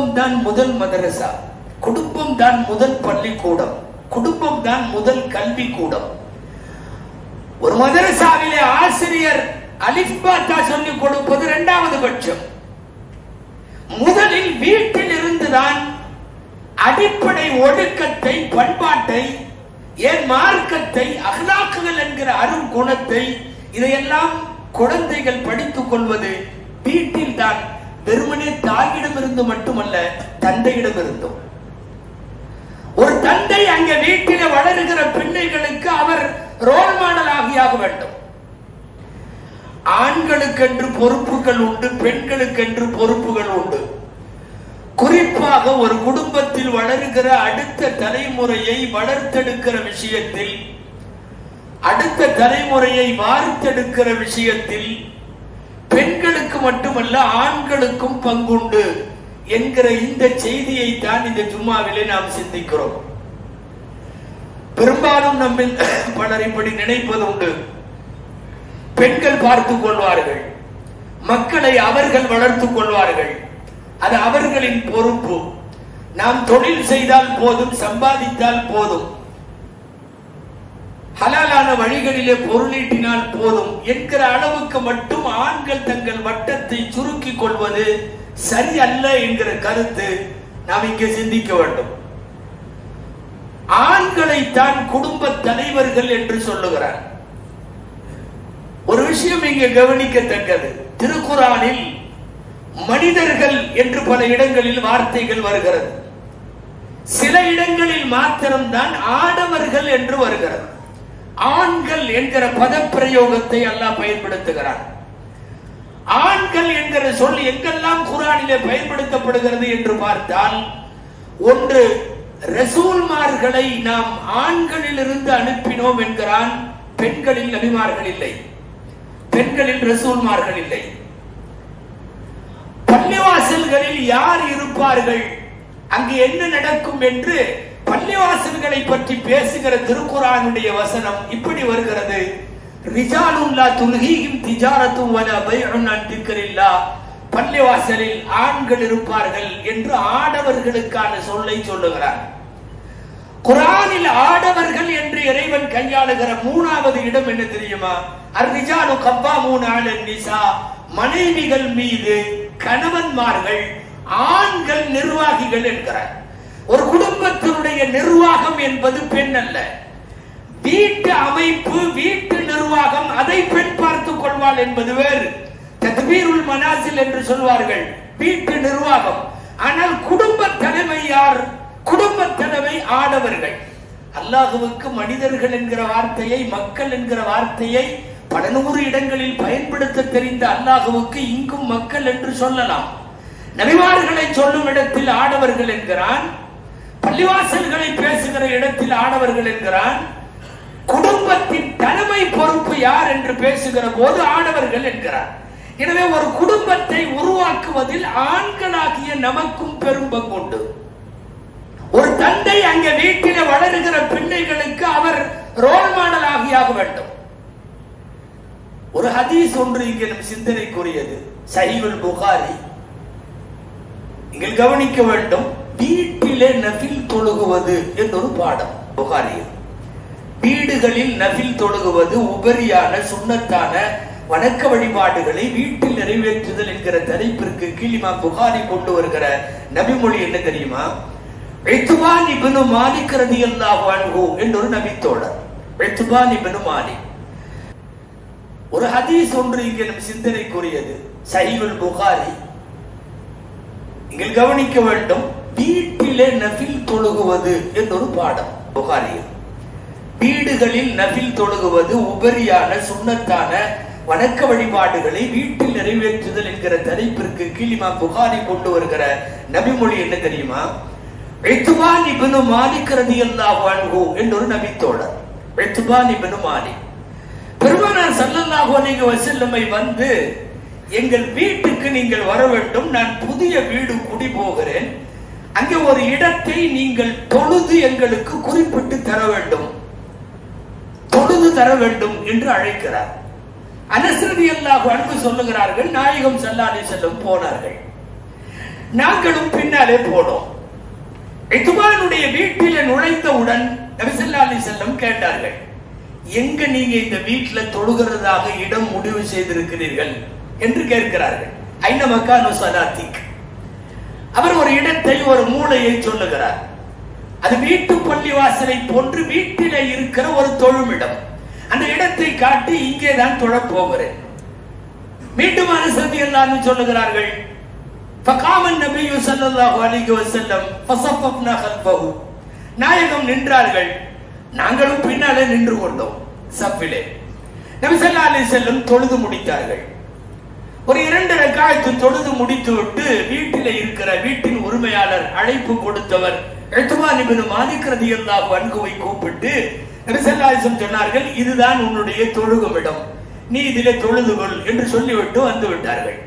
குடும்பம் தான் முதல் மதரசா, குடும்பம் தான் முதல் பள்ளிக்கூடம், குடும்பம் தான் முதல் கல்வி கூடம். ஒரு மதரசாவிலே ஆசிரியர் அலிஃப் பாத்தா சொல்லிக் கொடுப்பது இரண்டாவது பட்சம். முதலில் வீட்டில் இருந்துதான் அடிப்படை ஒழுக்கத்தை, பண்பாட்டை, ஏன் மார்க்கத்தை, அஹ்லாக்குகள் என்கிற அரும் குணத்தை, இதையெல்லாம் குழந்தைகள் படித்துக் கொள்வது வீட்டில் தான். வெறுமனே தாயிடம் இருந்து மட்டுமல்ல, தந்தையிடம் இருந்தும். ஒரு தந்தை அங்கே வீட்டிலே வளருகிற பிள்ளைகளுக்கு அவர் ரோல் மாடல் ஆகியாக வேண்டும். ஆண்களுக்கென்று பொறுப்புகள் உண்டு, பெண்களுக்கென்று பொறுப்புகள் உண்டு. குறிப்பாக ஒரு குடும்பத்தில் வளருகிற அடுத்த தலைமுறையை வளர்த்தெடுக்கிற விஷயத்தில், அடுத்த தலைமுறையை வார்த்தெடுக்கிற விஷயத்தில் பெண்களுக்கு மட்டுமல்ல ஆண்களுக்கும் பங்குண்டு என்கிற இந்த செய்தியை தான் இந்த ஜும்மாவிலே நாம் சிந்திக்கிறோம். பெரும்பாலும் நம்ம பலர் இப்படி நினைப்பது உண்டு. பெண்கள் பார்த்துக் கொள்வார்கள், மக்களை அவர்கள் வளர்த்துக் கொள்வார்கள், அது அவர்களின் பொறுப்பு. நாம் தொழில் செய்தால் போதும், சம்பாதித்தால் போதும், ஹலாலான வழிகளிலே பொருளீட்டினால் போதும் என்கிற அளவுக்கு மட்டும் ஆண்கள் தங்கள் வட்டத்தை சுருக்கிக் கொள்வது சரியல்ல என்கிற கருத்து நாம் இங்கே சிந்திக்க வேண்டும். ஆண்களைத்தான் குடும்ப தலைவர்கள் என்று சொல்லுகிறார். ஒரு விஷயம் இங்கே கவனிக்கத்தக்கது, திருக்குரானில் மனிதர்கள் என்று பல இடங்களில் வார்த்தைகள் வருகிறது. சில இடங்களில் மாத்திரம்தான் ஆடவர்கள் என்று வருகிறது. ஆண்கள் என்கிற பதப்பிரயோகத்தை அல்லாஹ் பயன்படுத்துகிறார். ஆண்கள் என்கிற சொல் எங்கெல்லாம் குர்ஆனிலே பயன்படுத்தப்படுகிறது என்று பார்த்தால், ஒன்று, ரசூல்மார்களை நாம் ஆண்களிலிருந்து அனுப்பினோம் என்கிறான். பெண்களில் நபிமார்கள் இல்லை, பெண்களில் ரசூல்மார்கள் இல்லை. பள்ளிவாசல்களில் யார் இருப்பார்கள், அங்கு என்ன நடக்கும் என்று பள்ளிவாசல்களை பற்றி பேசுகிற திருக்குர்ஆனுடைய வசனம் இப்படி வருகிறது. ரிஜாலுல்லா துல்ஹீஹிம் திஜாரத்து வலா பைஉன் அன் திக்ரில்லாஹ். பள்ளிவாசலில் ஆண்கள் இருப்பார்கள் என்று ஆடவர்களுக்கான சொல்லை சொல்லுகிறார். குர்ஆனில் ஆடவர்கள் என்று இறைவன் கையாளுகிற மூணாவது இடம் என்ன தெரியுமா? அர்-ரிஜாலு கவ்வாமூன அலன் நிசா. மனைவிகள் மீது கணவன்மார்கள், ஆண்கள் நிர்வாகிகள் என்கிறார். ஒரு குடும்பத்தினுடைய நிர்வாகம் என்பது பெண் அல்ல. வீட்டு அமைப்பு, வீட்டு நிர்வாகம், அதை பெண் பார்த்துக் கொள்வாள் என்பது வேறு. தத்பீருல் மனாசில் என்று சொல்வார்கள், வீட்டு நிர்வாகம். ஆனால் குடும்ப தலைமை யார்? குடும்ப தலைமை ஆடவர்கள். அல்லாஹ்வுக்கு மனிதர்கள் என்கிற வார்த்தையை, மக்கள் என்கிற வார்த்தையை பல நூறு இடங்களில் பயன்படுத்த தெரிந்த அல்லாஹ்வுக்கு இங்கும் மக்கள் என்று சொல்லலாம். நபிமார்களை சொல்லும் இடத்தில் ஆடவர்கள் என்கிறான், பள்ளிவாசல்களை பேசுகிற இடத்தில் ஆடவர்கள் என்கிறான். குடும்பத்தின் தலைமை பொறுப்பு யார் என்று பேசுகிற போது ஆடவர்கள் என்கிறார். எனவே ஒரு குடும்பத்தை உருவாக்குவதில் ஆண்களாகிய நமக்கும் பெரும் பங்கு உண்டு. ஒரு தந்தை அங்கே வீட்டில் வளருகிற பிள்ளைகளுக்கு அவர் ரோல் மாடல் ஆகியாக வேண்டும். ஒரு ஹதீஸ் ஒன்று இங்கே நம் சிந்தனைக்குரியது, சஹீஹுல் புகாரி. இங்கே கவனிக்க வேண்டும், வீட்டிலே நஃபில் தொழுகுவது என்றொரு பாடம் புகாரியில். வீடுகளில் நஃபில் தொழுகுவது, உபரியான சுன்னத்தான வணக்க வழிபாடுகளை வீட்டில் நிறைவேற்றுதல் என்கிற தலைப்பிற்கு கீழ் இமாம் புகாரி கொண்டு வருகிற நபிமொழி என்ன தெரியுமா? இத்பான் இப்னு மாலிக் ரலியல்லாஹு அன்ஹு என்றொரு நபித்தோழர். இத்பான் இப்னு மாலிக். ஒரு ஹதீஸ் ஒன்று இங்கே நம் சிந்தனைக்குரியது, சஹீஹுல் புகாரி. இங்கே கவனிக்க வேண்டும், வீட்டிலே நஃபில் தொழுகுவது என்றொரு பாடம் புகாரியில். வீடுகளில் நஃபில் தொழுகுவது, உபரியான சுன்னத்தான வணக்க வழிபாடுகளை வீட்டில் நிறைவேற்றுதல் என்கிற தலைப்பிற்கு கீழ் இமாம் புகாரி கொண்டு வருகிற நபிமொழி என்ன தெரியுமா? இத்பான் இப்னு மாலிக் ரலியல்லாஹு அன்ஹு என்றொரு நபித்தோழர். இத்பான் இப்னு மாலிக் பெருமானார் ஸல்லல்லாஹு அலைஹி வஸல்லம் வந்து, எங்கள் வீட்டுக்கு நீங்கள் வர வேண்டும், நான் புதிய வீடு குடி போகிறேன், அங்கே ஒரு இடத்தை நீங்கள் தொழுது எங்களுக்கு குறிப்பிட்டு தர வேண்டும், தொழுது தர வேண்டும் என்று அழைக்கிறார். அனஸ் ரலியல்லாஹு அன்ஹு சொல்லுகிறார்கள், நாயகம் ஸல்லல்லாஹு அலைஹி வஸல்லம் போனார்கள். நாங்களும் பின்னாலே போனோம். இத்துமானுடைய வீட்டில நுழைந்தவுடன் நபி ஸல்லல்லாஹு அலைஹி வஸல்லம் கேட்டார்கள், எங்க நீங்க இந்த வீட்டில் தொழுகிறதாக இடம் முடிவு செய்திருக்கிறீர்கள் என்று கேட்கிறார்கள். ஐன மக்கானு ஸலாத்திக். அவர் ஒரு இடத்தை, ஒரு மூலையை சொல்லுகிறார். அது வீட்டு பள்ளிவாசலை போன்று வீட்டில இருக்கிற ஒரு தொழுமிடம். அந்த இடத்தை காட்டி இங்கே தான் தொழப் போகிறேன். மீண்டும் அனஸ் ரலியல்லாஹு சொல்லுகிறார்கள், ஃபகாமன் நபியு ஸல்லல்லாஹு அலைஹி வஸல்லம் ஃபஸஃபஃப்னா கல்ஃபஹு. நாயகம் நின்றார்கள், நாங்களும் பின்னாலே நின்று கொண்டோம் சஃபிலே. நபி ஸல்லல்லாஹு அலைஹி வஸல்லம் தொழுது முடித்தார்கள். ஒரு 2 ரக்காயத்து தொழுது முடித்துவிட்டு வீட்டிலே இருக்கிற வீட்டின் உரிமையாளர், அழைப்பு கொடுத்தவர் உத்மான் இப்னு மாலிக் ரலியல்லாஹு அன்ஹுவை கூப்பிட்டு நபி ஸல்லல்லாஹு அலைஹி வஸல்லம் சொன்னார்கள், இதுதான் உன்னுடைய தொழுகும் இடம், நீ இதிலே தொழுது கொள் என்று சொல்லிவிட்டு வந்து விட்டார்கள்.